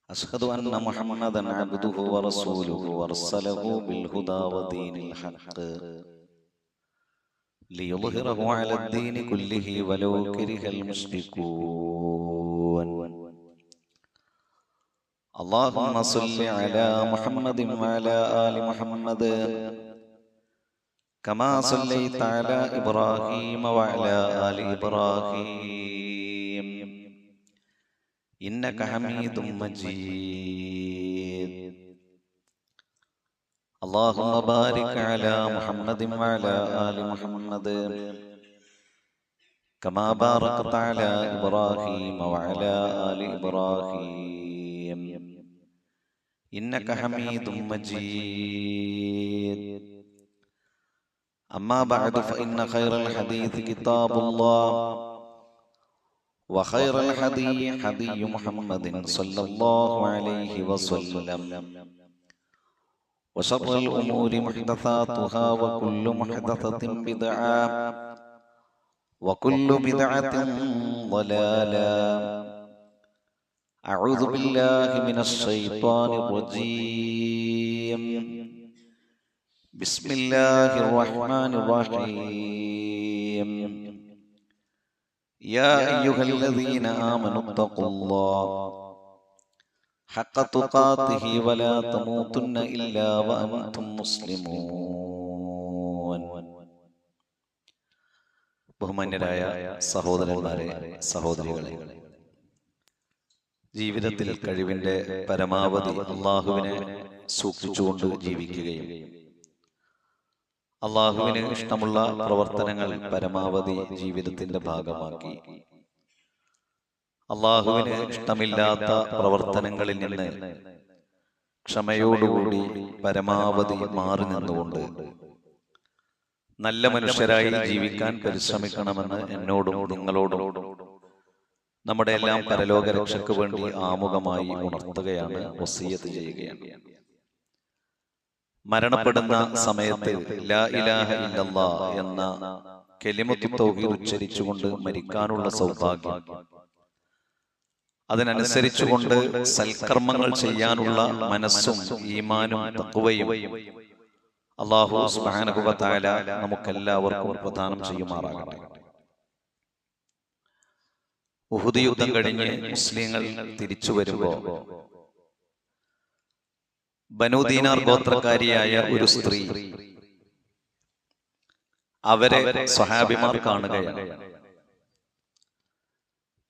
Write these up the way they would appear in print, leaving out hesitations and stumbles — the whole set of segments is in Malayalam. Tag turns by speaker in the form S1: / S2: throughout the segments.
S1: أشهد أن محمدًا عبده ورسوله أرسله بالهدى ودين الحق ليظهره على الدين كله ولو كره المشركون. اللهم صل على محمد وعلى آل محمد كما صليت على إبراهيم وعلى آل إبراهيم إنك حميد مجيد. اللهم بارك على محمد وعلى آل محمد كما باركت على إبراهيم وعلى آل إبراهيم إنك حميد مجيد. أما بعد فإن خير الحديث كتاب الله وخير الهدي هدي محمد صلى الله عليه وسلم وشر الأمور محدثاتها وكل محدثة بدعة وكل بدعة ضلالة. أعوذ بالله من الشيطان الرجيم. بسم الله الرحمن الرحيم. يا أيها الذين آمنوا اتقوا الله حق تقاته ولا تموتن إلا وأنتم مسلمون. ബഹുമാന്യരായ സഹോദരന്മാരെ, സഹോദരികളെ, ജീവിതത്തിൽ കഴിവിന്റെ പരമാവധി അള്ളാഹുവിനെ സൂക്ഷിച്ചുകൊണ്ട് ജീവിക്കുകയും അള്ളാഹുവിന് ഇഷ്ടമുള്ള പ്രവർത്തനങ്ങൾ പരമാവധി ജീവിതത്തിന്റെ ഭാഗമാക്കി അള്ളാഹുവിന് ഇഷ്ടമില്ലാത്ത പ്രവർത്തനങ്ങളിൽ നിന്ന് ക്ഷമയോടുകൂടി പരമാവധി മാറി നിന്നുകൊണ്ട് നല്ല മനുഷ്യരായി ജീവിക്കാൻ പരിശ്രമിക്കണമെന്ന് എന്നോടും നിങ്ങളോടും നമ്മുടെ എല്ലാം പരലോക രക്ഷയ്ക്ക് വേണ്ടി ആമുഖമായി ഉണർത്തുകയാണ്, വസിയ്യത്ത് ചെയ്യുകയാണ്. മരണപ്പെടുന്ന സമയത്ത് ലാ ഇലാഹ ഇല്ലല്ലാഹ് എന്ന കലിമത്തു തൗഹീദ് ഉച്ചരിച്ചുകൊണ്ട് മരിക്കാനുള്ള സൗഭാഗ്യം, അതിനനുസരിച്ചുകൊണ്ട് സൽക്കർമ്മങ്ങൾ ചെയ്യാനുള്ള മനസ്സും ഈമാനും തഖ്വയും അല്ലാഹു സുബ്ഹാനഹു വ തആല നമുക്കെല്ലാവർക്കും പ്രദാനം ചെയ്യുമാറാകട്ടെ. ഉഹുദ് യുദ്ധം കഴിഞ്ഞ് മുസ്ലിങ്ങൾ തിരിച്ചു വരുമ്പോൾ ബനൂ ദീനാർ ഗോത്രക്കാരിയായ ഒരു സ്ത്രീ അവരെ സ്വഹാബിമാർ കാണുകയാണ്.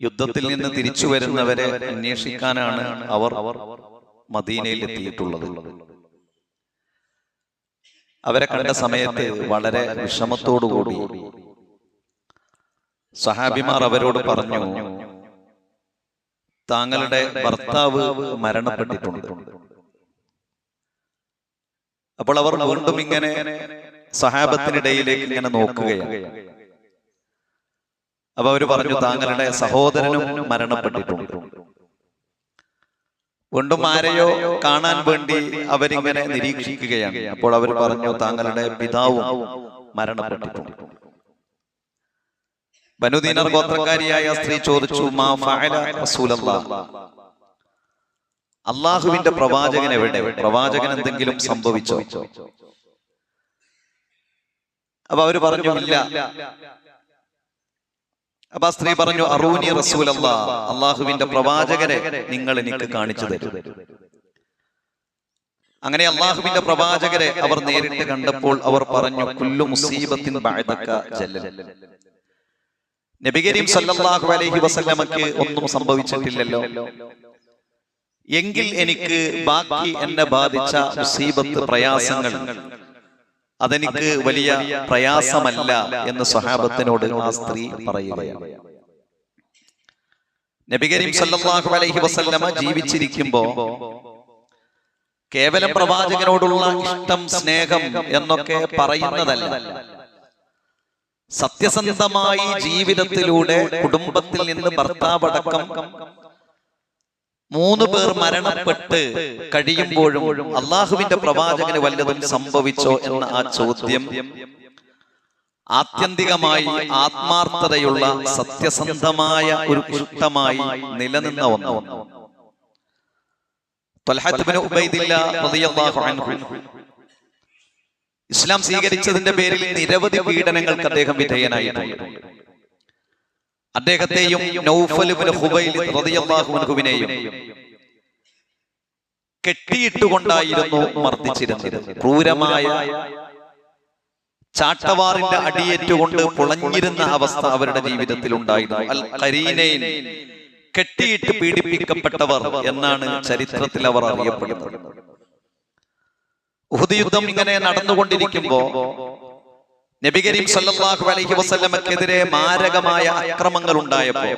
S1: യുദ്ധത്തിൽ നിന്ന് തിരിച്ചു വരുന്നവരെ അന്വേഷിക്കാനാണ് അവർ മദീനയിൽ എത്തിയിട്ടുള്ളത്. അവരെ കണ്ട സമയത്ത് വളരെ വിഷമത്തോടുകൂടി സ്വഹാബിമാർ അവരോട് പറഞ്ഞു, താങ്കളുടെ ഭർത്താവ് മരണപ്പെട്ടിട്ടുണ്ട്. അപ്പോൾ അവർ വീണ്ടും ഇങ്ങനെ സ്വഹാബത്തിനിടയിലേക്ക് ഇങ്ങനെ നോക്കുകയാണ്. അപ്പൊ അവര് പറഞ്ഞു, താങ്കളുടെ സഹോദരനും മരണപ്പെട്ടിട്ടുണ്ട്. വീണ്ടും ആരെയോ കാണാൻ വേണ്ടി അവരിങ്ങനെ നിരീക്ഷിക്കുകയാണ്. അപ്പോൾ അവർ പറഞ്ഞു, താങ്കളുടെ പിതാവും മരണപ്പെട്ടിട്ടുണ്ട്. ബനൂ ദീനാർ ഗോത്രക്കാരിയായ സ്ത്രീ ചോദിച്ചു, മാ ഫഅല റസൂലല്ലാഹ്, അള്ളാഹുവിന്റെ പ്രവാചകൻ എവിടെ? പ്രവാചകൻ എന്തെങ്കിലും സംഭവിച്ചോ? അപ്പൊ അവര് പറഞ്ഞു, ഇല്ല. അപ്പൊ ആ സ്ത്രീ പറഞ്ഞു, അറൂനി റസൂലല്ലാഹ്, അള്ളാഹുവിന്റെ പ്രവാചകരെ നിങ്ങൾ എനിക്ക് കാണിച്ചു തരും. അങ്ങനെ അള്ളാഹുവിന്റെ പ്രവാചകരെ അവർ നേരിട്ട് കണ്ടപ്പോൾ അവർ പറഞ്ഞു, കുല്ലു മുസീബത്തിൻ ബഅദക ജല്ലൽ, നബി കരീം സല്ലല്ലാഹു അലൈഹി വസല്ലമക്ക് ഒന്നും സംഭവിച്ചിട്ടില്ലല്ലോ, എങ്കിൽ എനിക്ക് ബാക്കി എന്നെ ബാധിച്ച മുസീബത്ത്, പ്രയാസങ്ങൾ, അതെനിക്ക് വലിയ പ്രയാസമല്ല എന്ന് സ്വഹാബത്തിനോട് ആ സ്ത്രീ പറയുകയാണ്. നബി കരീം സല്ലല്ലാഹു അലൈഹി വസല്ലമ ജീവിച്ചിരിക്കുമ്പോ കേവലം പ്രവാചകനോടുള്ള ഇഷ്ടം, സ്നേഹം എന്നൊക്കെ പറയുന്നതല്ല, സത്യസന്ധമായി ജീവിതത്തിലൂടെ കുടുംബത്തിൽ നിന്ന് ഭർത്താവടക്കം 3 പേർ മരണപ്പെട്ട് കഴിയുമ്പോഴും അള്ളാഹുവിന്റെ പ്രവാചകന് വല്ലതും സംഭവിച്ചോ എന്ന ആ ചോദ്യം ആത്യന്തികമായി ആത്മാർത്ഥതയുള്ള സത്യസന്ധമായ ഒരു ഇഷ്ടമായി നിലനിന്ന ഒന്നാണ്. ത്വൽഹത്ത് ഇബ്നു ഉബൈദില്ലാ റളിയല്ലാഹു അൻഹു ഇസ്ലാം സ്വീകരിച്ചതിന്റെ പേരിൽ നിരവധി പീഡനങ്ങൾക്ക് അദ്ദേഹം വിധേയനായിട്ടുണ്ട്. അദ്ദേഹത്തെയും നൗഫൽ ഇബ്നു ഖുബൈലിദ് റളിയല്ലാഹു അൻഹുവിനെയും കെട്ടിയിട്ടുകൊണ്ടായിരുന്നു മർദ്ദിച്ചിരുന്നത്. ക്രൂരമായ ചാട്ടവാറിന്റെ അടിയേറ്റുകൊണ്ട് പുളഞ്ഞിരുന്ന അവസ്ഥ അവരുടെ ജീവിതത്തിൽ ഉണ്ടായിരുന്നു. അൽ ഖരീനൈൻ, കെട്ടിയിട്ട് പീഡിപ്പിക്കപ്പെട്ടവർ എന്നാണ് ചരിത്രത്തിൽ അവർ അറിയപ്പെടുന്നത്. ഉഹദ് യുദ്ധം ഇങ്ങനെ നടന്നുകൊണ്ടിരിക്കുമ്പോ നബി കരീം സല്ലല്ലാഹു അലൈഹി വസല്ലമക്കെതിരെ മാരകമായ അക്രമങ്ങൾ ഉണ്ടായപ്പോ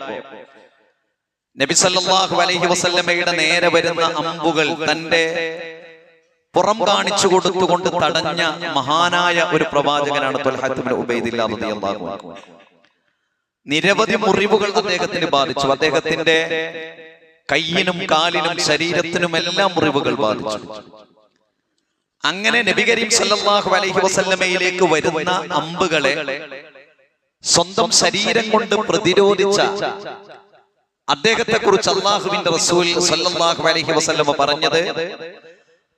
S1: നബി സല്ലല്ലാഹു അലൈഹി വസല്ലമയുടെ നേരെ വരുന്ന അമ്പുകൾ തന്റെ പുറം കാണിച്ചു കൊടുത്തുകൊണ്ട് തടഞ്ഞ മഹാനായ ഒരു പ്രവാചകനാണ് ത്വൽഹത്ത് ഇബ്നു ഉബൈദില്ലാ റളിയല്ലാഹു അൻഹു. നിരവധി മുറിവുകൾ അദ്ദേഹത്തിന് ബാധിച്ചു. അദ്ദേഹത്തിന്റെ കയ്യിനും കാലിനും ശരീരത്തിനും എല്ലാം മുറിവുകൾ ബാധിച്ചു. അങ്ങനെ നബി കരീം സല്ലല്ലാഹു അലൈഹി വസല്ലമയിലേക്ക് വരുന്ന അമ്പുകളെ സ്വന്തം ശരീരം കൊണ്ട് പ്രതിരോധിച്ച അദ്ദേഹത്തെ കുറിച്ച് അല്ലാഹുവിന്റെ റസൂൽ സല്ലല്ലാഹു അലൈഹി വസല്ലമ പറഞ്ഞത്,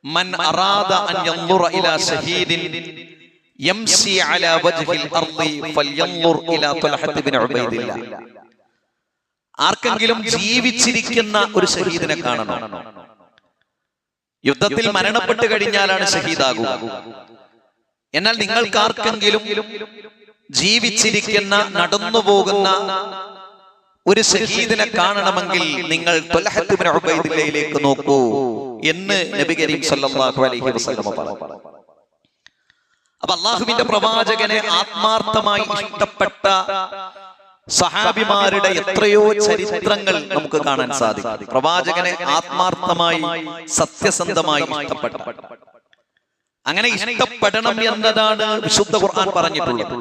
S1: മൻ അറാദ അൻ യൻദുറ ഇലാ ശഹീദിൻ യംശി അലാ വജ്ഹിൽ അർളി ഫൽയൻദുർ ഇലാ ത്വൽഹത്ത് ഇബ്നു ഉബൈദില്ലാ. ആർക്കെങ്കിലും ജീവിച്ചിരിക്കുന്ന ഒരു ശഹീദിനെ കാണണം. യുദ്ധത്തിൽ മരണപ്പെട്ട് കഴിഞ്ഞാലാണ് ഷഹീദാകുക. എന്നാൽ നിങ്ങൾക്കാർക്കെങ്കിലും ജീവിച്ചിരിക്കുന്ന നടന്നു പോകുന്ന ഒരു ഷഹീദിനെ കാണണമെങ്കിൽ നിങ്ങൾ ത്വൽഹത്ത് ഇബ്നു ഉബൈദില്ലയിലേക്ക് നോക്കൂ എന്ന് നബി കരീം സല്ലല്ലാഹു അലൈഹി വസല്ലം പറഞ്ഞു. അപ്പൊ അല്ലാഹുവിന്റെ പ്രവാചകനെ ആത്മാർത്ഥമായി ഇഷ്ടപ്പെട്ട സഹാബിമാരുടെ എത്രയോ ചരിത്രങ്ങൾ നമുക്ക് കാണാൻ സാധിക്കും. പ്രവാചകനെ ആത്മാർത്ഥമായി സത്യസന്ധമായി ഇഷ്ടപ്പെട്ട, അങ്ങനെ ഇഷ്ടപ്പെടണം എന്നതാണ് വിശുദ്ധ ഖുർആൻ പറഞ്ഞിട്ടുള്ളത്.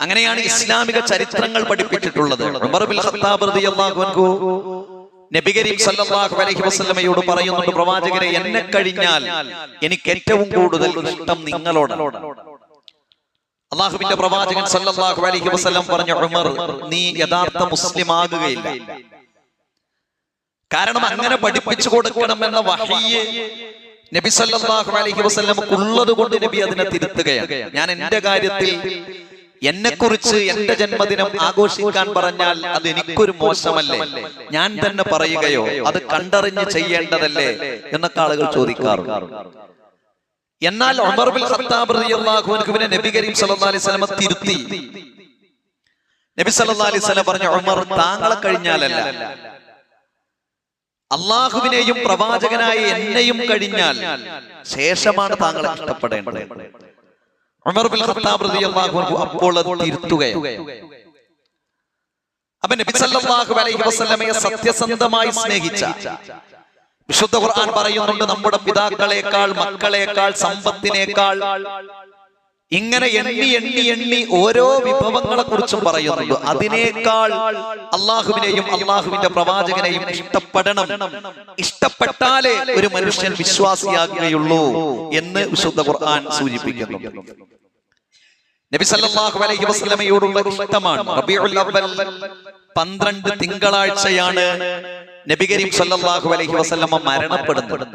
S1: അങ്ങനെയാണ് ഇസ്ലാമിക ചരിത്രങ്ങൾ പഠിപ്പിച്ചിട്ടുള്ളത്. ഉമർ ബിൻ ഖത്താബ് റളിയല്ലാഹു അൻഹു നബി കരീം സല്ലല്ലാഹു അലൈഹി വസല്ലമയോട് പറയുന്നുണ്ട്, പ്രവാചകരെ, എന്നെ കഴിഞ്ഞാൽ എനിക്ക് ഏറ്റവും കൂടുതൽ ഇഷ്ടം നിങ്ങളോടാണ്. അല്ലാഹുവിന്റെ പ്രവാചകൻ സല്ലല്ലാഹു അലൈഹി വസല്ലം പറഞ്ഞു, ഉമർ, നീ യഥാർത്ഥ മുസ്ലിം ആകുകയില്ല. കാരണം അങ്ങനെ പഠിപ്പിച്ചു കൊടുക്കണമെന്ന വഹയ്യ് നബി സല്ലല്ലാഹു അലൈഹി വസല്ലമക്ക് ഉള്ളത് കൊണ്ട് നബി അതിനെ തിരുത്തുകയാണ്. ഞാൻ എന്റെ കാര്യത്തിൽ എന്നെക്കുറിച്ച് എന്റെ ജന്മദിനം ആഘോഷിക്കാൻ പറഞ്ഞാൽ അത് എനിക്കൊരു മോശമല്ലേ? ഞാൻ തന്നെ പറയുകയോ അത് കണ്ടറിഞ്ഞ് ചെയ്യേണ്ടതല്ലേ എന്നൊക്കെ ആളുകൾ ചോദിക്കാറുണ്ട്. എന്നാൽ ഉമർ ബിൻ ഖത്താബ് റളിയല്ലാഹു അൻഹുവിനെ നബി കരീം സല്ലല്ലാഹു അലൈഹി വസല്ലം തിരുത്തി. നബി സല്ലല്ലാഹു അലൈഹി വസല്ലം പറഞ്ഞു, ഉമർ, താങ്കളെ കഴിഞ്ഞാലല്ല, അല്ലാഹുവിനെയും പ്രവാചകനായ എന്നെയും കഴിഞ്ഞാൽ ശേഷമാണ് താങ്കളെ ഇഷ്ടപ്പെടേണ്ടത്. ഉമർ ബിൻ ഖത്താബ് റളിയല്ലാഹു അൻഹു അപ്പോൾ അത് തിരുത്തുകയാണ്. അപ്പൊ നബി സല്ലല്ലാഹു അലൈഹി വസല്ലമയെ സത്യസന്ധമായി സ്നേഹിച്ച വിശുദ്ധ ഖുർആൻ പറയുന്നുണ്ട്, നമ്മുടെ പിതാക്കളെക്കാൾ, മക്കളെക്കാൾ, സമ്പത്തിനേക്കാൾ, ഇങ്ങനെ എണ്ണി എണ്ണി എണ്ണി ഓരോ വിഭവങ്ങളെ കുറിച്ചും പറയുന്നുണ്ട്. അതിനേക്കാൾ അള്ളാഹുവിനെയും അള്ളാഹുവിന്റെ പ്രവാചകനെയും ഇഷ്ടപ്പെടണം. ഇഷ്ടപ്പെട്ടാലേ ഒരു മനുഷ്യൻ വിശ്വാസിയാകുകയുള്ളൂ എന്ന് വിശുദ്ധ ഖുർആൻ സൂചിപ്പിക്കുന്നു. നബി സല്ലല്ലാഹു അലൈഹി വസല്ലമയോടുള്ള ഇഷ്ടമാണ്. റബീഉൽ അവ്വൽ 12 തിങ്കളാഴ്ചയാണ് നബി കരീം സല്ലല്ലാഹു അലൈഹി വസല്ലമ മരണപ്പെടുന്നത്.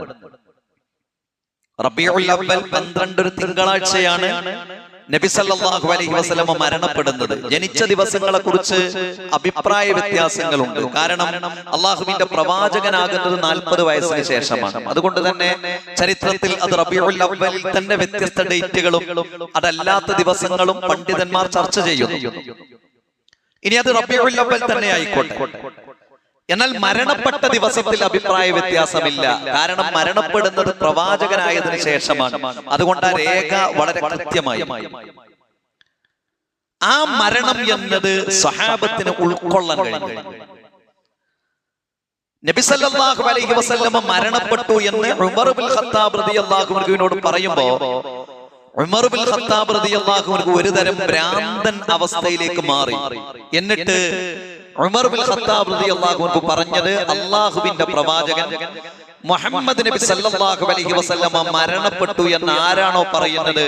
S1: റബീഉൽ അവ്വൽ 12 തിങ്കളാഴ്ചയാണ് നബി സല്ലല്ലാഹു അലൈഹി വസല്ലമ മരണപ്പെടുന്നത്. ജനിച്ച ദിവസങ്ങളെ കുറിച്ച് അഭിപ്രായ വ്യത്യാസങ്ങളുണ്ട്. കാരണം അള്ളാഹുവിന്റെ പ്രവാചകനാകുന്നത് 40 വയസ്സിന് ശേഷമാണ്. അതുകൊണ്ട് തന്നെ ചരിത്രത്തിൽ അത് റബീഉൽ അവ്വലിൽ തന്നെ വ്യത്യസ്ത ഡേറ്റുകളും അതല്ലാത്ത ദിവസങ്ങളും പണ്ഡിതന്മാർ ചർച്ച ചെയ്യുന്നു. ഇനി അത് റബീഉൽ അവ്വൽ തന്നെ ആയിക്കോട്ടെ. എന്നാൽ മരണപ്പെട്ട ദിവസത്തിൽ അഭിപ്രായ വ്യത്യാസമില്ല. കാരണം മരണപ്പെടുന്നത് പ്രവാചകനായതിനു ശേഷമാണ്. അതുകൊണ്ട് ആ രേഖ വളരെ കൃത്യമായി. ആ മരണം എന്നത് സ്വഹാബത്തിന് ഉൾക്കൊള്ളാൻ കഴിഞ്ഞു. നബി സല്ലല്ലാഹു അലൈഹി വസല്ലമ മരണപ്പെട്ടു എന്ന് ഉമർ ബിൻ ഖത്താബ് റളിയല്ലാഹു അൻഹുവിനോട് പറയുമ്പോ ഉമർ ബിൻ ഖത്താബ് റളിയല്ലാഹു അൻഹു ഒരു തരം ഭ്രാന്തൻ അവസ്ഥയിലേക്ക് മാറി. എന്നിട്ട് ഉമർ ബിൻ ഖത്താബ് റളിയല്ലാഹു അൻഹു പറഞ്ഞത്, അല്ലാഹുവിന്റെ പ്രവാചകൻ മുഹമ്മദ് നബി സല്ലല്ലാഹു അലൈഹി വസല്ലമ മരണപ്പെട്ടു എന്ന് ആരാണോ പറയുന്നത്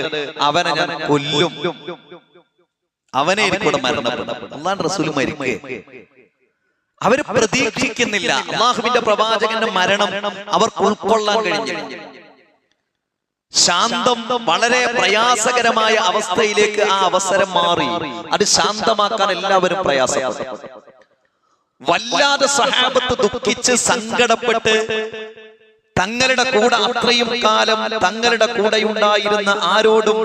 S1: അവനെ ഞാൻ കൊല്ലും. അവനെ എനിക്കൂടെ മരണപ്പെടും. അല്ലാഹുവിന്റെ റസൂൽ മരിക്കേ. അവര് പ്രതീക്ഷിക്കുന്നില്ല. അള്ളാഹുവിന്റെ പ്രവാചകന്റെ മരണം അവർക്ക് ഉൾക്കൊള്ളാൻ കഴിഞ്ഞില്ല. ശാന്തം വളരെ പ്രയാസകരമായ അവസ്ഥയിലേക്ക് ആ അവസരം മാറി. അത് ശാന്തമാക്കാൻ എല്ലാവരും പ്രയാസപ്പെട്ടു. വല്ലാതെ സഹാബത്ത് ദുഃഖിച്ച് സങ്കടപ്പെട്ട് തങ്ങളുടെ കൂടെ അത്രയും കാലം തങ്ങളുടെ കൂടെ ഉണ്ടായിരുന്ന ആരോടും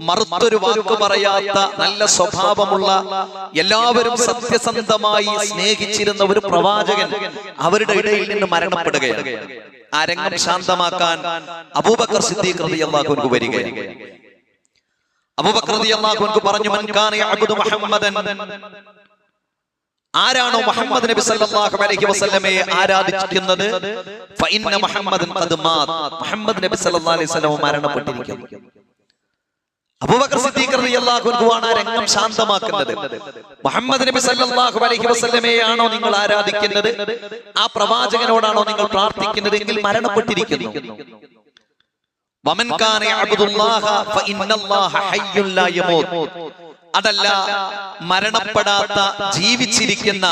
S1: മറുത്തൊരു വാക്ക് പറയാത്ത നല്ല സ്വഭാവമുള്ള എല്ലാവരും സത്യസന്ധമായി സ്നേഹിച്ചിരുന്ന ഒരു പ്രവാചകൻ അവരുടെ ഇടയിൽ നിന്ന് മരണപ്പെടുകയാണ്. ആ രംഗം ശാന്തമാക്കാൻ അബൂബക്കർ സിദ്ദീഖ് റളിയല്ലാഹു അൻഹു വരികയാണ്. അബൂബക്കർ റളിയല്ലാഹു അൻഹു പറഞ്ഞു, മൻ കാന യഅബ്ദു മുഹമ്മദൻ, ആരാണോ മുഹമ്മദ് നബി സല്ലല്ലാഹു അലൈഹി വസല്ലമയെ ആരാധിക്കുന്നത്, ഫഇന്ന മുഹമ്മദൻ ഖദ് മാത്, മുഹമ്മദ് നബി സല്ലല്ലാഹു അലൈഹി വസല്ലം മരണപ്പെട്ടിരിക്കുന്നു. അബൂബക്കർ സിദ്ദീഖ് റളിയല്ലാഹു അൻഹു ആണ് ആ രംഗം ശാന്തമാക്കുന്നത്. മുഹമ്മദ് നബി സല്ലല്ലാഹു അലൈഹി വസല്ലമയെയാണോ നിങ്ങൾ ആരാധിക്കുന്നത്, ആ പ്രവാചകനോടാണോ നിങ്ങൾ പ്രാർത്ഥിക്കുന്നത് എങ്കിൽ മരണപ്പെട്ടിരിക്കുന്നു. വമൻ കാന യഅബ്ദുല്ലാഹ ഫഇന്നല്ലാഹ ഹയ്യുൻ ലാ യമൂത്, അതല്ല മരണപ്പെടാത്ത ജീവിച്ചിരിക്കുന്ന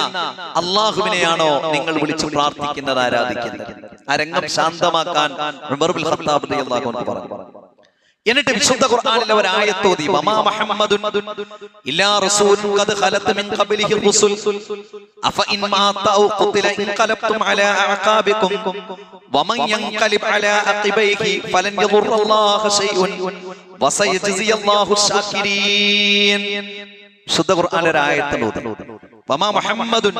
S1: അള്ളാഹുവിനെയാണോ നിങ്ങൾ വിളിച്ചു പ്രാർത്ഥിക്കുന്നത്, ആരാധിക്കുന്നത്. ആ രംഗം ശാന്തമാക്കാൻ ഉമർ ഇബ്നുൽ ഖത്താബ് റളിയല്ലാഹു അൻഹു പറഞ്ഞു. എന്നിട്ട് വിശുദ്ധ ഖുർആനിലെ ഒരു ആയത്ത് ഓതി, വമാ മുഹമ്മദുൻ ഇല്ലാ റസൂലുൻ ഖദ് ഖലത് മിൻ ഖബ്ലിഹി റുസുൽ അഫ ഇൻ മാത ഔ ഖുതില ഇൻഖലബ്തും അലാ അഅഖാബികും വമൻ യൻഖലിബ് അലാ അഖിബൈഹി ഫലൻ യദുറല്ലാഹ ശൈഉൻ വസയജ്സിയല്ലാഹു ശാകിരീൻ. വിശുദ്ധ ഖുർആനിലെ ഒരു ആയത്ത് ഓതി, വമാ മുഹമ്മദുൻ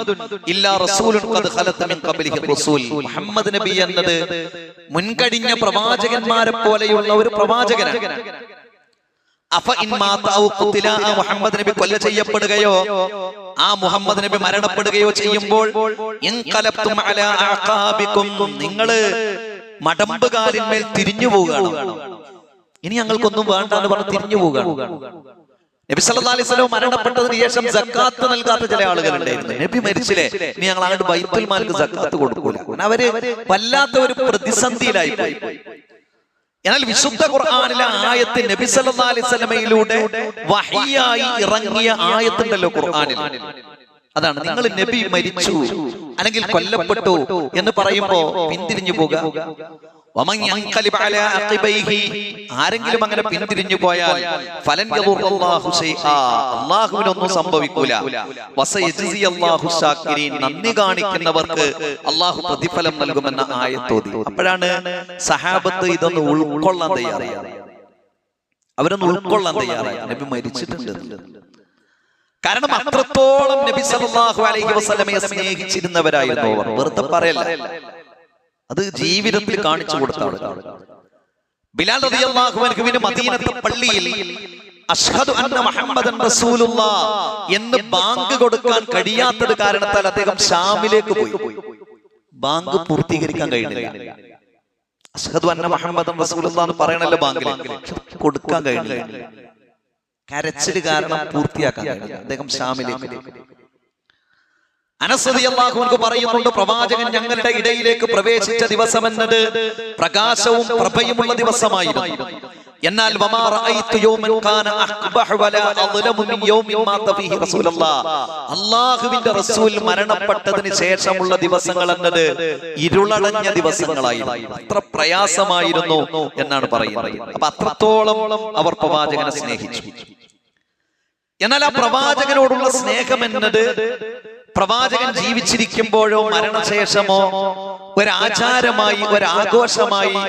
S1: ഇല്ലാ റസൂലുൻ ഖദ് ഖലത് മിൻ ഖബ്ലിഹി റസൂൽ, മുഹമ്മദ് നബി എന്നത് മുൻകഴിഞ്ഞ പ്രവാചകന്മാരെ പോലെയുള്ള ഒരു പ്രവാചകനാണ്. അഫ ഇൻ മാത ഔ ഖുതില, ആ മുഹമ്മദ് നബി കൊല ചെയ്യപ്പെടുകയോ ആ മുഹമ്മദ് നബി മരണപ്പെടുകയോ ചെയ്യുമ്പോൾ ഇൻഖലബ്തും അലാ അഅഖാബികും, നിങ്ങൾ മടമ്പുകാലിന്മേൽ തിരിഞ്ഞു പോവുകയാണ്, ഇനി ഞങ്ങൾക്കൊന്നും വേണ്ട എന്ന് പറഞ്ഞ് തിരിഞ്ഞു പോവുകയാണ്. നബി സല്ലല്ലാഹു അലൈഹി വസല്ലം മരണപ്പെട്ടതിന് ശേഷം സക്കാത്ത് നൽകാത്ത ചില ആളുകളുണ്ടായിരുന്നു. നബി മരിച്ചില്ലേ, ഇനി ഞങ്ങൾ അങ്ങോട്ട് ബൈത്തുൽ മാലിക്ക് സക്കാത്ത് കൊടുക്കൂല. അവര് വല്ലാത്ത ഒരു പ്രതിസന്ധിയിലായി പോയി. എന്നാൽ വിശുദ്ധ ഖുർആനിലെ ആയത്ത് നബി സല്ലല്ലാഹു അലൈഹി വസല്ലമയിലൂടെ വഹിയായി ഇറങ്ങിയ ആയത്തുണ്ടല്ലോ ഖുർആനിൽ, അതാണ് നിങ്ങൾ നബി മരിച്ചു അല്ലെങ്കിൽ കൊല്ലപ്പെട്ടു എന്ന് പറയുമ്പോ പിന്തിരിഞ്ഞു പോകുക. വമൻ യൻഖലിബ് അലാ അഖിബൈഹി, ആരെങ്കിലും അങ്ങനെ പിന്തിരിഞ്ഞു പോയാൽ ഫലൻ യദുറല്ലാഹു ശൈആ, അല്ലാഹുവിനൊന്നും സംഭവിക്കൂല. വസയജ്സിയല്ലാഹു ശാകിരീൻ, നന്ദി കാണിക്കുന്നവർക്ക് അല്ലാഹു പ്രതിഫലം നൽകുമെന്ന ആയത്ത് ഓതി. അപ്പോഴാണ് സഹാബത്ത് ഇതൊന്ന് ഉൾക്കൊള്ളാൻ തയ്യാറായി. അവരൊന്ന് ഉൾക്കൊള്ളാൻ തയ്യാറായി, നബി മരിച്ചിട്ടുണ്ട്. കാരണം അത്രത്തോളം നബി സല്ലല്ലാഹു അലൈഹി വസല്ലമയെ സ്നേഹിച്ചിരുന്നവരായിരുന്നു അവർ. വെറുതെ പറയല്ല, അത് ജീവിതത്തിൽ കാണിച്ചു കൊടുത്താണ്. ബിലാൽ റളിയല്ലാഹു അൻഹുവിന് മദീനത്തെ പള്ളിയിൽ അഷ്ഹദു അന്ന മുഹമ്മദൻ റസൂലുള്ളാഹ് എന്ന് ബാങ്ക് കൊടുക്കാൻ കഴിയാത്തത് കാരണത്താൽ അദ്ദേഹം ഷാമിലേക്ക് പോയി. ബാങ്ക് പൂർത്തീകരിക്കാൻ കഴിഞ്ഞില്ല. അഷ്ഹദു അന്ന മുഹമ്മദൻ റസൂലുള്ളാഹ് എന്ന് പറയണല്ലോ ബാങ്കിൽ, കൊടുക്കാൻ കഴിഞ്ഞില്ല. കരച്ചിൽ കാരണം പൂർത്തിയാക്കാൻ കഴിഞ്ഞില്ല. അദ്ദേഹം ഷാമിലേക്ക് പോയി. അനസ് റളിയല്ലാഹു അൻഹു പറയുന്നുണ്ട്, പ്രവാചകൻ ഞങ്ങളുടെ ഇടയിലേക്ക് പ്രവേശിച്ച ദിവസം എന്നത് പ്രകാശവും പ്രഭയുമുള്ള ദിവസമായിരുന്നു. എന്നാൽ വമാ റഅയ്തു യൗമൻ കാന അഖ്ബഹ വലാ അദ്ലമു മിൻ യൗമിൻ മാത ഫീഹി റസൂലുള്ളാഹ്, അല്ലാഹുവിന്റെ റസൂൽ മരണപ്പെട്ടതിന് ശേഷമുള്ള ദിവസങ്ങൾ എന്നത് ഇരുളടഞ്ഞ ദിവസങ്ങളായിരുന്നു. അത്ര പ്രയാസമായിരുന്നു എന്നാണ് പറയുന്നത്. അപ്പൊ അത്രത്തോളം അവർ പ്രവാചകനെ സ്നേഹിച്ചു. എന്നാൽ ആ പ്രവാചകനോടുള്ള സ്നേഹം എന്നത് പ്രവാചകൻ ജീവിച്ചിരിക്കുമ്പോഴോ മരണശേഷമോ ഒരാചാരമായി, ഒരാഘോഷമായി,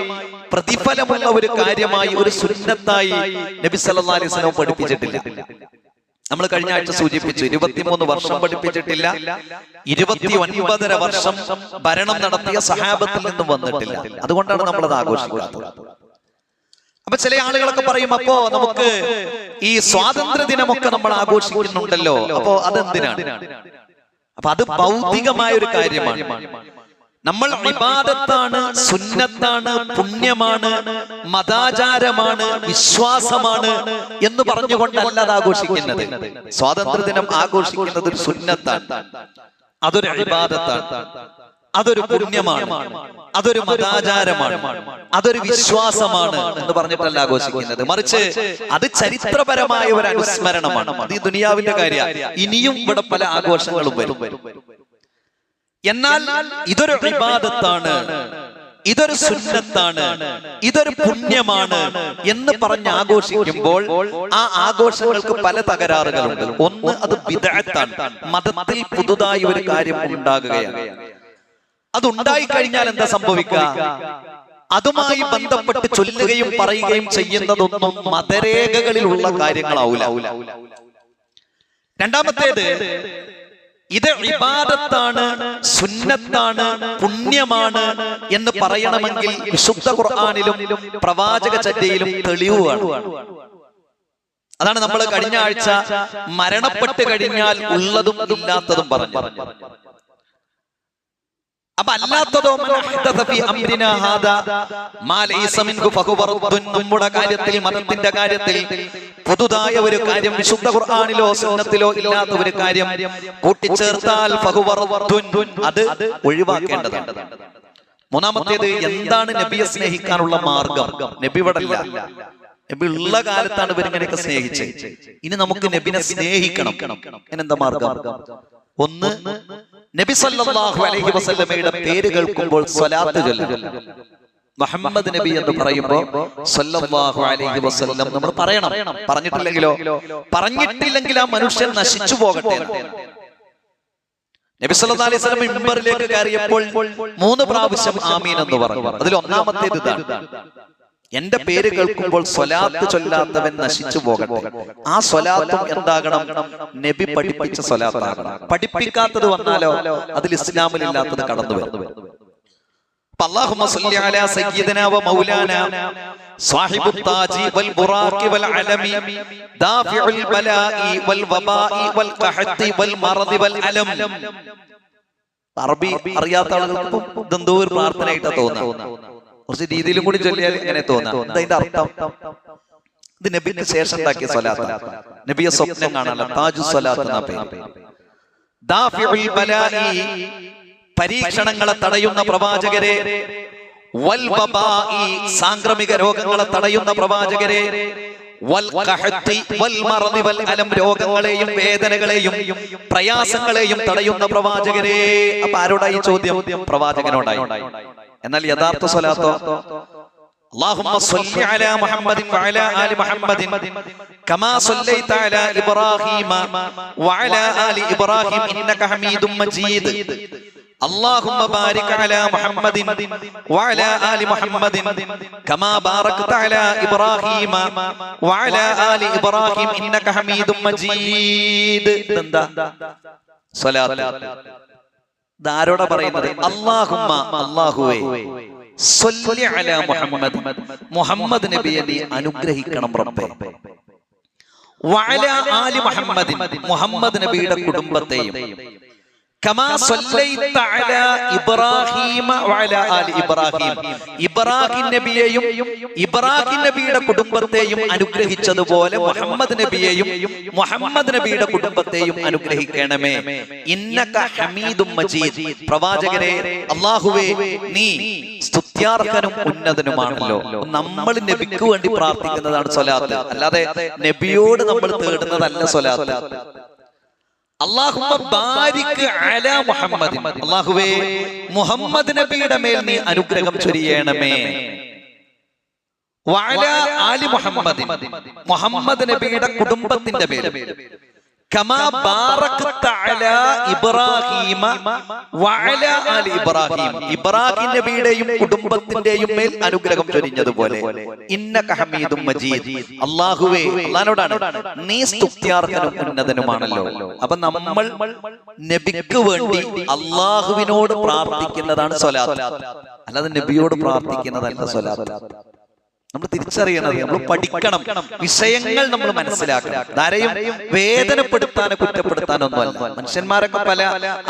S1: പ്രതിഫലമുള്ള ഒരു കാര്യമായി, ഒരു സുന്നത്തായി നബി സല്ലല്ലാഹു അലൈഹി വസല്ലം പഠിപ്പിച്ചിട്ടില്ല. നമ്മൾ കഴിഞ്ഞ ആഴ്ച സൂചിപ്പിച്ചു, 23 വർഷം പഠിപ്പിച്ചിട്ടില്ല. 29.5 വർഷം ഭരണം നടത്തിയ സഹാബത്തിൽ നിന്നും വന്നിട്ടില്ല. അതുകൊണ്ടാണ് നമ്മളത് ആഘോഷിക്കുന്നത്. അപ്പൊ ചില ആളുകളൊക്കെ പറയും, അപ്പോ നമുക്ക് ഈ സ്വാതന്ത്ര്യ ദിനമൊക്കെ നമ്മൾ ആഘോഷിക്കുന്നുണ്ടല്ലോ, അപ്പോ അതെന്തിനാണ്? അപ്പൊ അത് ഭൗതികമായ ഒരു കാര്യമാണ്. നമ്മൾ ഇബാദത്താണ്, സുന്നത്താണ്, പുണ്യമാണ്, മതാചാരമാണ്, വിശ്വാസമാണ് എന്ന് പറഞ്ഞുകൊണ്ടല്ല അത് ആഘോഷിക്കുന്നത്. സ്വാതന്ത്ര്യദിനം ആഘോഷിക്കുന്നത് ഒരു സുന്നത്താണ്, അതൊരു ഇബാദത്താണ്, അതൊരു പുണ്യമാണ്, അതൊരു മതാചാരമാണ്, അതൊരു വിശ്വാസമാണ് എന്ന് പറഞ്ഞിട്ടല്ല ആഘോഷിക്കുന്നത്. മറിച്ച് അത് ചരിത്രപരമായ ഒരു അനുസ്മരണമാണ്. അത് ഈ ദുനിയാവിന്റെ കാര്യമാണ്. ഇനിയും ഇവിടെ പല ആഘോഷങ്ങളും വരും. എന്നാൽ ഇതൊരു ഇബാദത്താണ്, ഇതൊരു സുന്നത്താണ്, ഇതൊരു പുണ്യമാണ് എന്ന് പറഞ്ഞ് ആഘോഷിക്കുമ്പോൾ ആ ആഘോഷങ്ങൾക്ക് പല തകരാറുകളുണ്ട്. ഒന്ന്, അത് ബിദ്അത്താണ്. മതത്തിൽ പുതുതായി ഒരു കാര്യം ഉണ്ടാകുകയാണ്. അതുണ്ടായി കഴിഞ്ഞാൽ എന്താ സംഭവിക്കുക? അതുമായി ബന്ധപ്പെട്ട് ചൊല്ലുകയും പറയുകയും ചെയ്യുന്നതൊന്നും മതരേഖകളിലുള്ള കാര്യങ്ങളാവില്ല. രണ്ടാമത്തേത്, ഇത് ഇബാദത്താണ്, സുന്നത്താണ്, പുണ്യമാണ് എന്ന് പറയണമെങ്കിൽ വിശുദ്ധ ഖുർആനിലും പ്രവാചക ചര്യയിലും തെളിവാണ്. അതാണ് നമ്മൾ കഴിഞ്ഞ ആഴ്ച മരണപ്പെട്ട് കഴിഞ്ഞാൽ ഉള്ളതും ഇല്ലാത്തതും പറഞ്ഞു. അപ്പൊ അല്ലാത്തതോ നമ്മുടെ കാര്യത്തിൽ, മതത്തിന്റെ കാര്യത്തിൽ പുതുതായ ഒരു കാര്യം വിശുദ്ധ ഖുർആനിലോ സുന്നത്തിലോ ഇല്ലാത്ത ഒരു കാര്യം കൂട്ടിച്ചേർത്താൽ അത് ഒഴിവാക്കേണ്ടതാണ്. മൂന്നാമത്തേത്, എന്താണ് നബിയെ സ്നേഹിക്കാനുള്ള മാർഗം? നബി ഇവിടല്ല, നബി ഉള്ള കാലത്താണ് ഇവരിങ്ങനെയൊക്കെ സ്നേഹിച്ചത്. ഇനി നമുക്ക് നബിനെ സ്നേഹിക്കണം. എന്നെന്താ മാർഗം? ഒന്ന്, നബി സല്ലല്ലാഹു അലൈഹി വസല്ലമയുടെ പേര് കേൾക്കുമ്പോൾ സ്വലാത്ത് ചൊല്ലുക. മുഹമ്മദ് നബി എന്ന് പറയുമ്പോൾ സല്ലല്ലാഹു അലൈഹി വസല്ലം നമ്മൾ പറയണം. പറഞ്ഞിട്ടില്ലെങ്കിൽ ആ മനുഷ്യൻ നശിച്ചു പോകട്ടെ. നബി സല്ലല്ലാഹു അലൈഹി വസല്ലം മിമ്പറിലേക്ക് കയറിയപ്പോൾ 3 പ്രാവശ്യം ആമീൻ എന്ന് പറഞ്ഞു. അതിൽ ഒന്നാമത്തേത് ഇതാണ്, എന്റെ പേര് കേൾക്കുമ്പോൾ സ്വലാത്ത് ചൊല്ലാത്തവൻ നശിച്ചു പോകട്ടെ. ആ സ്വലാത്തും എന്താകണം? നബി പഠിപ്പിച്ച സ്വലാത്താകണം. പഠിപ്പിക്കാത്തത് വന്നാലോ അതിൽ ഇസ്ലാമിൽ ഇല്ലാത്തത് കടന്നു വരും. അല്ലാഹുമ്മ സ്വല്ലി അലാ സയ്യിദിനാ വ മൗലാനാ സാഹിബുൽ താജി വൽ ബുറാഖി വൽ അലമി ദാഫിഉൽ ബലാഇ വൽ വബാഇ വൽ ഖഹത്തി വൽ മറദി വൽ അലം. അറബി അറിയാത്ത ആളുകൾക്ക് ഇതെന്തോ ഒരു പ്രാർത്ഥനയായിട്ടാ തോന്നുന്നത്. കുറച്ച് രീതിയിലും കൂടി ചൊല്ലിയാൽ ഇങ്ങനെ തോന്നാം. അതിന്റെ അർത്ഥം, ഇത് നബിക്ക് ശേഷം ഉണ്ടാക്കിയ സ്വലാത്ത്. നബിയെ സ്വപ്നം കാണാനുള്ള താജു സ്വലാത്ത് എന്ന പേര്. ദാഫിഉൽ ബലാഇ, പരീക്ഷണങ്ങളെ തടയുന്ന പ്രവാചകരെ, വൽ വബാഇ, സാംക്രമിക രോഗങ്ങളെ തടയുന്ന പ്രവാചകരെ, വൽ ഖഹത്തി വൽ മറദി വൽ അലം, രോഗങ്ങളെയും വേദനകളെയും പ്രയാസങ്ങളെയും തടയുന്ന പ്രവാചകരെ. അപ്പൊ ആരോടായി ചോദ്യം? പ്രവാചകനോടായി. എന്നാൽ യഥാർത്ഥ സ്വലാത്തോ? അല്ലാഹുമ്മ സ്വല്ലി അലാ മുഹമ്മദിൻ വഅലാ ആലി മുഹമ്മദിൻ കമാ സ്വല്ലൈത അലാ ഇബ്രാഹീമ വഅലാ ആലി ഇബ്രാഹീം ഇന്നക ഹമീദും മജീദ്. അല്ലാഹുമ്മ ബാരിക് അലാ മുഹമ്മദിൻ വഅലാ ആലി മുഹമ്മദിൻ കമാ ബാറക്ത അലാ ഇബ്രാഹീമ വഅലാ ആലി ഇബ്രാഹീം ഇന്നക ഹമീദും മജീദ്. എന്താ സ്വലാത്ത്? ഇതാരോടാ പറയുന്നത്? അല്ലാഹുമ്മ, അല്ലാഹുവേ, സ്വല്ലി അലാ മുഹമ്മദ്, മുഹമ്മദ് നബിയെ നീ അനുഗ്രഹിക്കണം റബ്ബേ. വഅലാ ആലി മുഹമ്മദിൻ, മുഹമ്മദ് നബിയുടെ കുടുംബത്തെയും. കമാ സ്വല്ലൈത അലാ ഇബ്രാഹീമ വഅലാ ആലി ഇബ്രാഹീം, ഇബ്രാഹിം നബിയെയും ഇബ്രാഹിം നബിയുടെ കുടുംബത്തെയും അനുഗ്രഹിച്ചതുപോലെ മുഹമ്മദ് നബിയെയും മുഹമ്മദ് നബിയുടെ കുടുംബത്തെയും അനുഗ്രഹിക്കണമേ. ഇന്നക ഹമീദും മജീദ്. പ്രവാചകരെ, അല്ലാഹുവേ, നീ സ്തുത്യാർഹനും ഉന്നതനുമാണല്ലോ. നമ്മൾ നബിക്ക് വേണ്ടി പ്രാർത്ഥിക്കുന്നതാണ് സ്വലാത്ത്, അല്ലാതെ നബിയോട് നമ്മൾ തേടുന്നതല്ല സ്വലാത്ത്. അല്ലാഹുമ്മ ബാരിക് അലാ മുഹമ്മദിൻ, അല്ലാഹുവേ, മുഹമ്മദ് നബിയുടെ മേൽ നീ അനുഗ്രഹം ചൊരിയണമേ. വഅലാ ആലി മുഹമ്മദിൻ, മുഹമ്മദ് നബിയുടെ കുടുംബത്തിന്റെ മേൽ. കമാ ബാറക്ത അലാ ഇബ്രാഹീമ വഅലാ ആലി ഇബ്രാഹീം, ഇബ്രാഹിം നബിയുടെയും കുടുംബത്തിന്റെയും മേൽ അനുഗ്രഹം ചൊരിഞ്ഞതുപോലെ. ഇന്നക ഹമീദും മജീദ്. അല്ലാഹുവേ, അല്ലാഹുവോടാണ്, നീ സ്തുത്യാർഹനും ഉന്നതനുമാണല്ലോ. അപ്പൊ നമ്മൾ നബിക്ക് വേണ്ടി അല്ലാഹുവിനോട് പ്രാർത്ഥിക്കുന്നതാണ് സ്വലാത്ത്, അല്ലാതെ നബിയോട് പ്രാർത്ഥിക്കുന്നതല്ല സ്വലാത്ത്. നമ്മൾ തിരിച്ചറിയണം, നമ്മൾ പഠിക്കണം, വിഷയങ്ങൾ നമ്മൾ മനസ്സിലാക്കണം. ആരെയും വേദനപ്പെടുത്താനോ കുറ്റപ്പെടുത്താനൊന്നും അല്ല. മനുഷ്യന്മാരൊക്കെ പല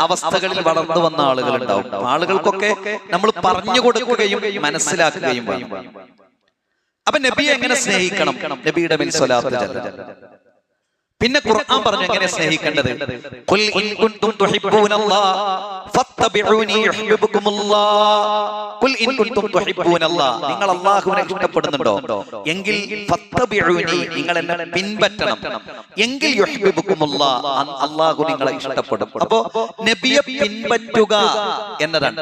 S1: അവസ്ഥകളിൽ വളർന്നു വന്ന ആളുകൾ ഉണ്ടാവും. ആളുകൾക്കൊക്കെ നമ്മൾ പറഞ്ഞു കൊടുക്കുകയും മനസ്സിലാക്കുകയും വേണം. അപ്പൊ നബിയെ എങ്ങനെ സ്നേഹിക്കണം? നബിയുടെ മേൽ സ്വലാത്ത് ചൊല്ലണം. പിന്നെ ഖുർആൻ പറഞ്ഞു എങ്ങനെ സ്നേഹിക്കേണ്ടത്. ഖുൽ ഇൻ കുൻതും തുഹിബ്ബൂനല്ലാഹ് ഫത്തബിഊനി യുഹിബ്ബുകുമുല്ലാഹ്. ഖുൽ ഇൻ കുൻതും തുഹിബ്ബൂനല്ലാഹ്, നിങ്ങൾ അല്ലാഹുവിനെ ഇഷ്ടപ്പെടുന്നുണ്ടോ എങ്കിൽ ഫത്തബിഊനി, നിങ്ങൾ എന്നെ പിൻപറ്റണം, എങ്കിൽ യുഹിബ്ബുകുമുല്ലാഹ്, അല്ലാഹു നിങ്ങളെ ഇഷ്ടപ്പെടും. അപ്പോൾ നബിയെ പിൻപറ്റുക എന്നതാണ്.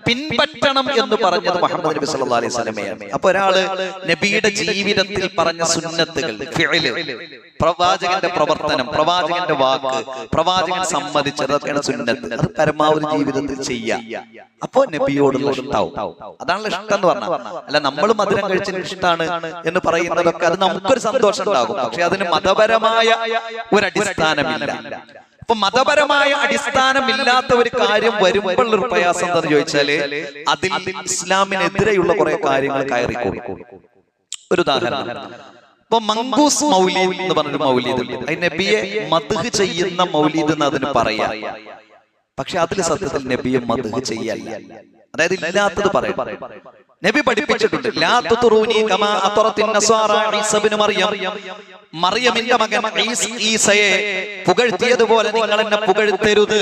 S1: പിൻപറ്റണം എന്ന് പറഞ്ഞത് മുഹമ്മദ് നബി സല്ലല്ലാഹു അലൈഹി വസല്ലമയാണ്. അപ്പോൾ ഒരാള് നബിയുടെ ജീവിതത്തിൽ പറഞ്ഞ സുന്നത്തുകൾ, ഫിഅല്, പ്രവാചകന്റെ പ്രവർത്തനം, പ്രവാചകന്റെ വാക്ക്, പ്രവാചകൻ സമ്മതിച്ചത്, അതൊക്കെയാണ് സുന്നത്ത്. അത് പരമാവധി ജീവിതത്തിൽ ചെയ്യാം. അപ്പോ നബിയോടുള്ള ഇഷ്ടാവും. അതാണല്ലോ ഇഷ്ടം എന്ന് പറഞ്ഞാൽ. അല്ല നമ്മൾ മധുരം കഴിച്ചതിന് ഇഷ്ടമാണ് എന്ന് പറയുന്നതൊക്കെ അത് നമുക്കൊരു സന്തോഷം ഉണ്ടാകും. പക്ഷെ അതിന് മതപരമായ ഒരു അടിസ്ഥാനമില്ല. അപ്പൊ മതപരമായ അടിസ്ഥാനമില്ലാത്ത ഒരു കാര്യം വരുമ്പോൾ ഒരു പ്രയാസം എന്താണെന്ന് ചോദിച്ചാല് അതിൽ ഇസ്ലാമിനെതിരെയുള്ള കുറെ കാര്യങ്ങൾ കയറിക്കൂടും. ഒരു ഉദാഹരണം, ഇപ്പൊ മങ്കൂസ് മൗലീദ് എന്ന് പറഞ്ഞൊരു മൗലീദ്, നബിയെ മദ്ഹ് ചെയ്യുന്ന മൗലീദ് എന്ന് അതിന് പറയാം. പക്ഷെ അതിൽ സത്യത്തിൽ നബിയെ മദ്ഹ് ചെയ്യല്ല, അതായത് ഇല്ലാത്തത് പറയാം. നബി പഠിപ്പിച്ചിട്ടുണ്ട്, ലാ തുത്റൂനി കമാ അത്റത്തിൻ നസാറ ഈസ ഇബ്നു മറിയം, മറിയമിന്റെ മകൻ ഈസയെ പുകഴ്ത്തിയതുപോലെ നിങ്ങൾ എന്നെ പുകഴ്ത്തരുത്.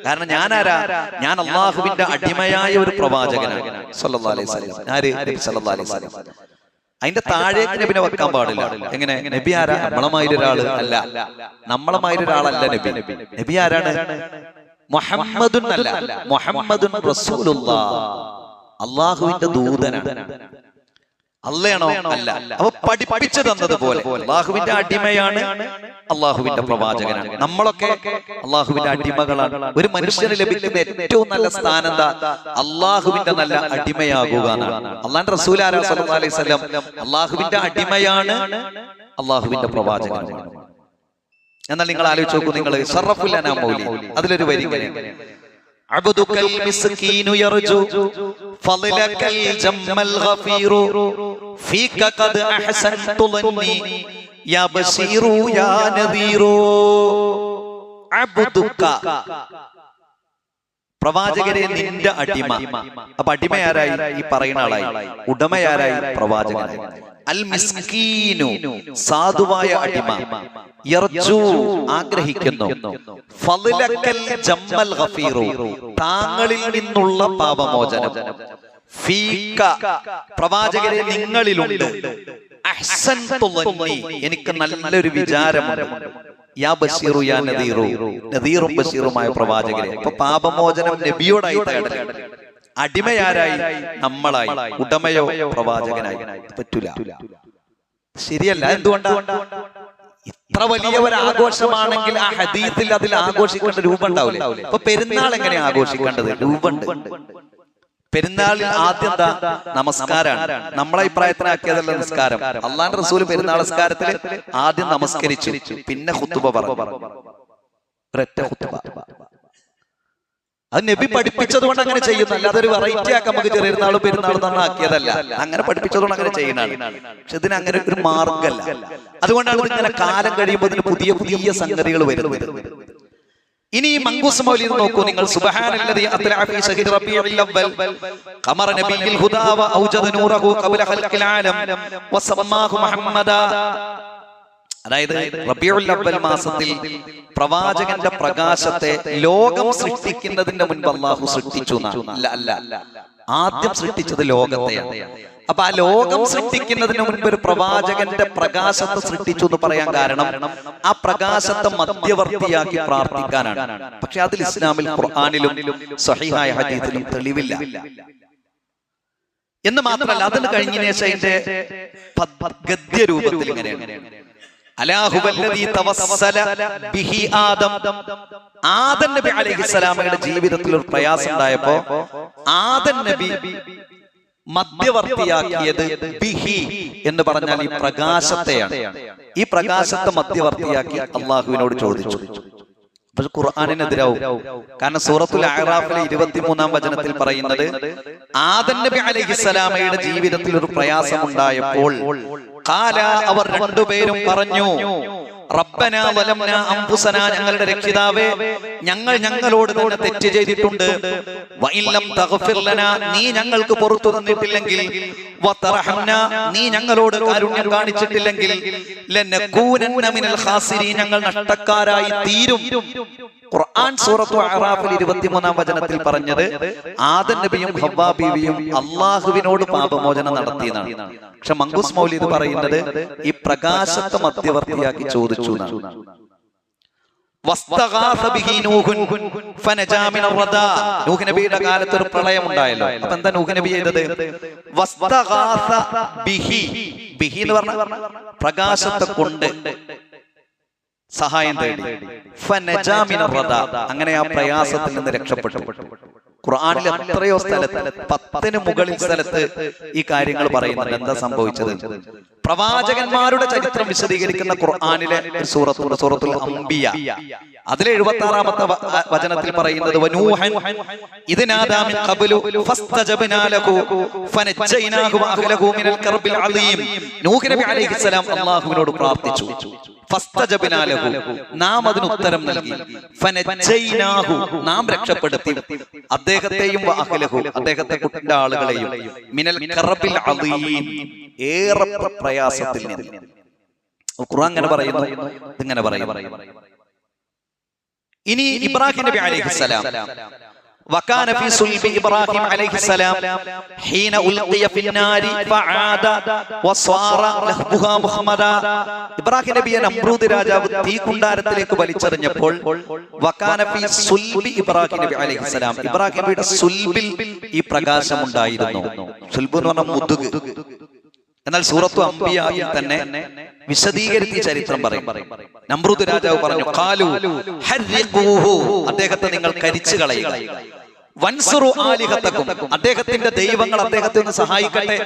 S1: കാരണം ഞാൻ ആരാ? ഞാൻ അല്ലാഹുവിന്റെ അടിമയായ ഒരു പ്രവാചകനാണ് സല്ലല്ലാഹു അലൈഹി വസല്ലം. ആര്? നബി സല്ലല്ലാഹു അലൈഹി വസല്ലം. അതിന്റെ താഴേക്ക് നബിനെ വെക്കാൻ പാടില്ല. എങ്ങനെ? നബി ആരാ? നമ്മളമായൊരാള് അല്ല, നമ്മളമായൊരാളല്ല നബി. നബി ആരാണ്? മുഹമ്മദുൻ അല്ല, മുഹമ്മദുൻ റസൂലുള്ളാഹ്, അള്ളാഹുവിന്റെ ദൂതനാണ്. അല്ലയാണോ? അല്ല. അപ്പൊ പഠിപ്പിച്ചു തന്നതുപോലെ അള്ളാഹുവിന്റെ അടിമയാണ്, അള്ളാഹുവിന്റെ പ്രവാചകനാണ്. നമ്മളൊക്കെ അള്ളാഹുവിന്റെ അടിമകളാണ്. ഒരു മനുഷ്യന് ലഭിക്കുന്ന ഏറ്റവും നല്ല സ്ഥാനം എന്താ? അള്ളാഹുവിന്റെ നല്ല അടിമയാകുക എന്നാണ്. അള്ളാഹുവിന്റെ റസൂൽ സല്ലല്ലാഹു അലൈഹി വസല്ലം അള്ളാഹുവിന്റെ അടിമയാണ്, അള്ളാഹുവിന്റെ പ്രവാചകനാണ്. എന്നാൽ നിങ്ങൾ ആലോചിച്ച് നോക്കൂ, നിങ്ങൾ ശറഫുൽ അനാം മൗലീദ്, അതിലൊരു വരി ഇങ്ങനെയാണ്: അബ്ദുക്കൽ മിസ്കീനു യർജു ഫളലകൽ ജമ്മൽ ഗഫീറു ഫീക ഖദ് അഹ്സൻതു ളന്നി യാ ബശീറു യാ നദീറു. അബ്ദുക, പ്രവാചകരെ നിന്റെ അടിമ. അപ്പൊ അടിമയാരായി? ഈ പറയുന്ന ആളായി. ഉടമയാരായി? പ്രവാചകനായി. അൽ മിസ്കീനു, സാധുവായ അടിമ. യർജു, ആഗ്രഹിക്കുന്നു. ഫളലകൽ ജമ്മൽ ഗഫീറു, താങ്കളിൽ നിന്നുള്ള പാപമോചനം. ഫീക, പ്രവാചകരെ നിങ്ങളിലുണ്ട്. അഹ്സൻതു ളന്നി, എനിക്ക് നല്ലൊരു വിചാരമുണ്ട്. യാ ബശീറു യാ നദീറു, നദീറും ബശീറുമായ പ്രവാചകരെ. അപ്പൊ പാപമോചനം നബിയോടായി തേടൽ. അടിമയാരായി? നമ്മളായി. ഉടമയോ? പ്രവാചകനായി. പറ്റൂല, ശരിയല്ല. എന്തുകൊണ്ടാണ്? ഇത്ര വലിയ ഒരു ആഘോഷമാണെങ്കിൽ ആ ഹദീസിൽ അതിൽ ആഘോഷിക്കേണ്ട രൂപം ഉണ്ടാവില്ല. അപ്പൊ പെരുന്നാൾ എങ്ങനെയാ ആഘോഷിക്കേണ്ടത്? രൂപമുണ്ട്. പെരുന്നാളിൽ ആദ്യം എന്താ? നമസ്കാരാണ്. നമ്മളെ അഭിപ്രായത്തിനാക്കിയതല്ല നിസ്കാരം. അള്ളാഹുവിന്റെ റസൂൽ പെരുന്നാൾ നിസ്കാരത്തിൽ ആദ്യം നമസ്കരിച്ചു, പിന്നെ ഖുതുബ പറഞ്ഞു. ഒരൊറ്റ ഖുതുബ. അത് നബി പഠിപ്പിച്ചതുകൊണ്ട് അങ്ങനെ ചെയ്യുന്നു, അല്ലാതെ ഒരു വെറൈറ്റി ആക്കാൻ നമുക്ക് ചെറിയ പെരുന്നാൾ തന്നെ ആക്കിയതല്ല. അങ്ങനെ പഠിപ്പിച്ചതുകൊണ്ട് അങ്ങനെ ചെയ്യുന്നതാണ്. പക്ഷെ ഇതിന് അങ്ങനെ ഒരു മാർഗമല്ല. അതുകൊണ്ടാണ് ഇങ്ങനെ കാലം കഴിയുമ്പോൾ ഇതിന് പുതിയ പുതിയ സംഗതികൾ വരുന്നത്. ഇനി മങ്കൂസ് മൗലീദ് നോക്കൂ നിങ്ങൾ. സുബ്ഹാനല്ലദീ അത്ലഅ ഫീ ശഹ്രി റബീഉൽ അവ്വൽ ഖമറ നബിയിൽ ഹുദാ വ ഔജദ നൂറഹു ഖബ്ല ഖൽഖിൽ ആലം വസമ്മാഹു മുഹമ്മദാ. അതായത് റബീഉൽ അവ്വൽ മാസത്തിൽ പ്രവാചകന്റെ പ്രകാശത്തെ ലോകം സൃഷ്ടിക്കുന്നതിന്റെ മുൻപ് അല്ലാഹു സൃഷ്ടിച്ചു. അല്ല, ആദ്യം സൃഷ്ടിച്ചത് ലോകത്തെയാണ്. അപ്പൊ ആ ലോകം സൃഷ്ടിക്കുന്നതിന് മുൻപ് ഒരു പ്രവാചകന്റെ പ്രകാശത്തെ സൃഷ്ടിച്ചു എന്ന് പറയാൻ കാരണം ആ പ്രകാശത്തെ മധ്യവർത്തിയാക്കി പ്രാർത്ഥിക്കാനാണ്. പക്ഷെ അതിൽ ഇസ്ലാമിൽ, ഖുർആനിലും സ്വഹീഹായ ഹദീസിലും തെളിവില്ല. എന്ന് മാത്രമല്ല, അതിന് കഴിഞ്ഞ ശേഷം അതിന്റെ ഗദ്യ രൂപത്തിൽ ഇങ്ങനെയാണ്: അലാഹുവല്ലദീ തവസ്സല ബിഹി ആദം. ആദം നബി അലൈഹിസ്സലാമയുടെ ജീവിതത്തിൽ ഒരു പ്രയാസം ഉണ്ടായപ്പോ ആദം നബി മധ്യവർത്തിയാക്കിയത് ബിഹി എന്ന് പറഞ്ഞാൽ ഈ പ്രകാശത്തെയാണ്. ഈ പ്രകാശത്തെ മധ്യവർത്തിയാക്കി അള്ളാഹുവിനോട് ചോദിച്ചു. പക്ഷെ ഖുർആനിനെതിരാവും. കാരണം സൂറത്തുൽ അഅറാഫിലെ 23-ാം വചനത്തിൽ പറയുന്നത് ആദം നബി അലൈഹിസ്സലാമയുടെ ജീവിതത്തിൽ ഒരു പ്രയാസം ഉണ്ടായപ്പോൾ ഖാല, അവർ രണ്ടുപേരും പറഞ്ഞു, റബ്ബനാ വലംനാ അൻഫുസനാ, ഞങ്ങളുടെ രക്ഷിതാവേ ഞങ്ങൾ ഞങ്ങളോട് തന്നെ തെറ്റ് ചെയ്തിട്ടുണ്ട്. വഇല്ലം തഗ്ഫിർ ലനാ, നീ ഞങ്ങൾക്ക് പുറത്തു തന്നിട്ടില്ലെങ്കിൽ, വതർഹംനാ, നീ ഞങ്ങളോട് കാരുണ്യം കാണിച്ചിട്ടില്ലെങ്കിൽ, ലനകൂനന്ന മിനൽ ഖാസിരീൻ, ഞങ്ങൾ നഷ്ടക്കാരായി തീരും. ഖുർആൻ സൂറത്തു അഅറാഫിൽ 23-ാം വചനത്തിൽ പറഞ്ഞത് ആദം നബിയും ഹവ്വാ ബീവിയും അല്ലാഹുവിനോട് പാപമോചനം നടത്തിയതാണ്. പക്ഷെ മങ്കൂസ് മൗലൂദ് പറയുന്നത് ഈ പ്രകാശത്തെ മധ്യവർത്തിയാക്കി ചോദിച്ചു എന്നാണ്. നൂഹ് നബിയുടെ കാലത്ത് ഒരു പ്രളയം ഉണ്ടായല്ലോ. അപ്പൊ എന്താ നൂഹ് നബി ചെയ്തത്? ബിഹി എന്ന് പറഞ്ഞ പ്രകാശത്തെ കൊണ്ട് സഹായം തേടി. അങ്ങനെ ആ പ്രയാസത്തിൽ നിന്ന് രക്ഷപ്പെട്ടു. ഖുർആനിൽ എത്രയോ സ്ഥലത്ത് 10-ന് മുകളിൽ സ്ഥലത്ത് ഈ കാര്യങ്ങൾ പറയുന്നുണ്ട്. എന്താ സംഭവിച്ചത്? പ്രവാചകന്മാരുടെ ചരിത്രം വിശദീകരിക്കുന്ന ഖുർആനിലെ സൂറത്തുൽ അംബിയ അതിലെ 76-ാമത്തെ വചനത്തിൽ പറയുന്നത് വനൂഹൻ ഇദ് നാദാ മിൻ ഖബ്ലു ഫസ്തജബ്നാ ലഹു ഫനജയ്നാഹു വഅഹ്ലഹു മിനൽ കർബിൽ അളീം. നൂഹ് നബി അലൈഹിസ്സലാം അല്ലാഹുവിനോട് പ്രാർത്ഥിച്ചു. ഫസ്തജബ്നാ ലഹു, നാം അതിന് ഉത്തരം നൽകി. ഫനജയ്നാഹു, നാം രക്ഷപ്പെടുത്തി അദ്ദേഹത്തെയും വഅഹ്ലഹു, അദ്ദേഹത്തെ കുട്ടിന്റെ ആളുകളെയും, മിനൽ കർബിൽ അളീം, ഏറെ പ്രയാസത്തിൽ നിന്ന്. ഖുർആൻ അങ്ങനെ പറയുന്നു, ഇങ്ങനെ പറയും. ഇനി ഇബ്രാഹിം നബി അലൈഹിസ്സലാം, വകാന ഫീ സുൽബി ഇബ്രാഹിം അലൈഹിസ്സലാം ഹീന ഉൽഖിയ ഫിന്നാരി ഫആദ വസ്വാറ ലഹ്ബുഹാ മുഹമ്മദാ. ഇബ്രാഹിം നബിയെ നമ്രൂദ് രാജാവ് തീക്കുണ്ടാരത്തിലേക്ക് വലിച്ചെറിഞ്ഞപ്പോൾ വകാന ഫീ സുൽബി ഇബ്രാഹിം നബി അലൈഹിസ്സലാം, ഇബ്രാഹിം നബിയുടെ സുൽബിൽ ഈ പ്രകാശം ഉണ്ടായിരുന്നു. സുൽബ് എന്ന് പറഞ്ഞാൽ മുതുക്. എന്നാൽ സൂറത്തു അംബിയായിൽ തന്നെ വിശദീകരിച്ച ചരിത്രം പറയും. നമ്രൂദ് രാജാവ് പറഞ്ഞു, ഖാലു ഹർരിഖൂഹു, അദ്ദേഹത്തെ നിങ്ങൾ കരിച്ചു കളയുക. വൻസുറു ആലിഹത്തക്കും, അദ്ദേഹത്തിന്റെ ദൈവങ്ങൾ അദ്ദേഹത്തെ ഒന്ന് സഹായിക്കട്ടെ.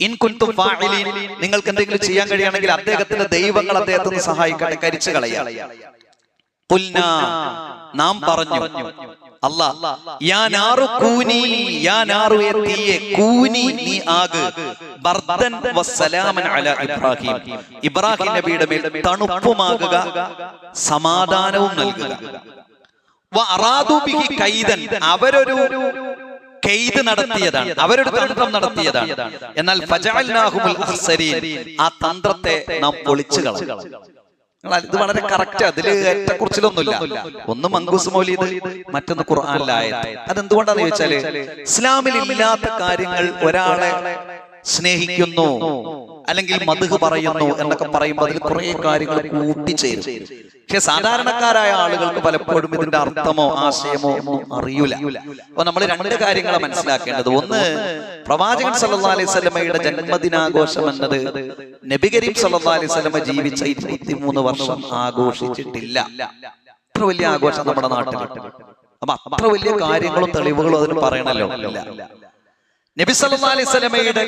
S1: ഇൻ കുൻതും ഫാഇലീൻ, നിങ്ങൾക്ക് എന്തെങ്കിലും ചെയ്യാൻ കഴിയുകയാണെങ്കിൽ അദ്ദേഹത്തിന്റെ ദൈവങ്ങൾ അദ്ദേഹത്തെ ഒന്ന് സഹായിക്കട്ടെ, കരിച്ചു കളയുക. ഖുൽനാ, നാം പറഞ്ഞു, അല്ലാഹ്, യാ നാറു കൂനി, യാ നാറു തീയെ, കൂനി നീ ആഗ്, ബർദൻ വസ്സലാമൻ അലാ ഇബ്രാഹിം, ഇബ്രാഹിം നബിയുടെ മേൽ തണുപ്പുമാകുക, സമാധാനവും നൽകുക. വഅറാദു ബിഹി കൈദൻ, അവരൊരു കൈദ് നടത്തിയതാണ്, അവരൊരു തന്ത്രം നടത്തിയതാണ്. എന്നാൽ ഫജഅൽനാഹുൽ അഖ്സരീൻ, ആ തന്ത്രത്തെ നാം പൊളിച്ചു കളഞ്ഞു. ഇത് വളരെ കറക്റ്റ്, അതില് ഏറ്റക്കുറിച്ചിലൊന്നുമില്ല. ഒന്ന് മങ്കൂസ് മൗലൂദ്, മറ്റൊന്ന് ഖുർആനിലെ ആയത്ത്. അതെന്തുകൊണ്ടാന്ന് ചോദിച്ചാല് ഇസ്ലാമിൽ ഇല്ലാത്ത കാര്യങ്ങൾ ഒരാളെ സ്നേഹിക്കുന്നു അല്ലെങ്കിൽ മദ്ഹ് പറയുന്നു എന്നൊക്കെ പറയുമ്പോൾ അതിൽ കുറെ കാര്യങ്ങൾ കൂട്ടിച്ചേരും. പക്ഷെ സാധാരണക്കാരായ ആളുകൾക്ക് പലപ്പോഴും ഇതിന്റെ അർത്ഥമോ ആശയമോ ഒന്നും അറിയൂല. അപ്പൊ നമ്മൾ രണ്ട് കാര്യങ്ങളെ മനസ്സിലാക്കേണ്ടത്. ഒന്ന്, പ്രവാചകൻ സല്ലല്ലാഹു അലൈഹി വസല്ലമയുടെ ജന്മദിനാഘോഷം എന്നത് നബി കരീം സല്ലല്ലാഹു അലൈഹി വസല്ലമ ജീവിച്ച 23 വർഷം ആഘോഷിച്ചിട്ടില്ല. അത്ര വലിയ ആഘോഷം നമ്മുടെ നാട്ടിൽ. അപ്പൊ അത്ര വലിയ കാര്യങ്ങളും തെളിവുകളും അതിന് പറയണല്ലോ. നബി സല്ലല്ലാഹു അലൈഹി വസല്ലമയുടെ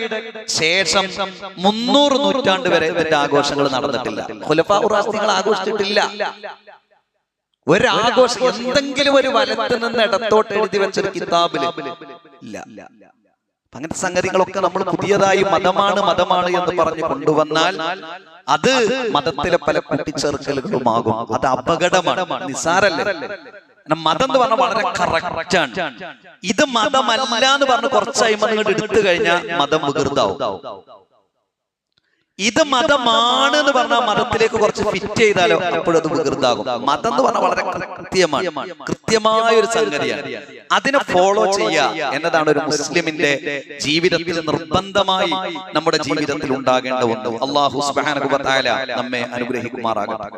S1: ശേഷം 300 നൂറ്റാണ്ട് വരെ ഇതിന്റെ ആഘോഷങ്ങൾ നടന്നിട്ടില്ല. ഖുലഫാഉർ റാഷിദീങ്ങൾ ആഘോഷിച്ചിട്ടില്ല. ഒരാഘോഷം എന്തെങ്കിലും ഒരു വലത്ത് നിന്ന് ഇടത്തോട്ട് എഴുതി വെച്ചൊരു കിതാബിൽ ഇല്ല. അങ്ങനത്തെ സംഗതികളൊക്കെ നമ്മൾ പുതിയതായി മതമാണ് എന്ന് പറഞ്ഞു കൊണ്ടുവന്നാൽ അത് മതത്തിലെ പല കൂട്ടിച്ചേർക്കലുകളുമാകും. അത് അപകടമാണ്, നിസാരല്ലേ. മതം എന്ന് പറഞ്ഞാൽ വളരെ കറക്റ്റാണ്. ഇത് മതമല്ല എന്ന് പറഞ്ഞ് കുറച്ചായി നിങ്ങൾ എടുത്തു കഴിഞ്ഞാൽ മതം വികൃതാവും. ഇത് മതമാണ് എന്ന് പറഞ്ഞാൽ മതത്തിലേക്ക് കുറച്ച് ഫിറ്റ് ചെയ്താലോ അപ്പോഴത് വികൃതാകും. മതം എന്ന് പറഞ്ഞാൽ വളരെ കൃത്യമായ ഒരു സംഗതിയാണ്. അതിനെ ഫോളോ ചെയ്യുക എന്നതാണ് ഒരു മുസ്ലിമിന്റെ ജീവിതത്തിൽ നിർബന്ധമായി നമ്മുടെ ജീവിതത്തിൽ ഉണ്ടാകേണ്ട ഒന്ന്. അല്ലാഹു സുബ്ഹാനഹു വ തആല നമ്മെ അനുഗ്രഹിക്കുമാറാകട്ടെ.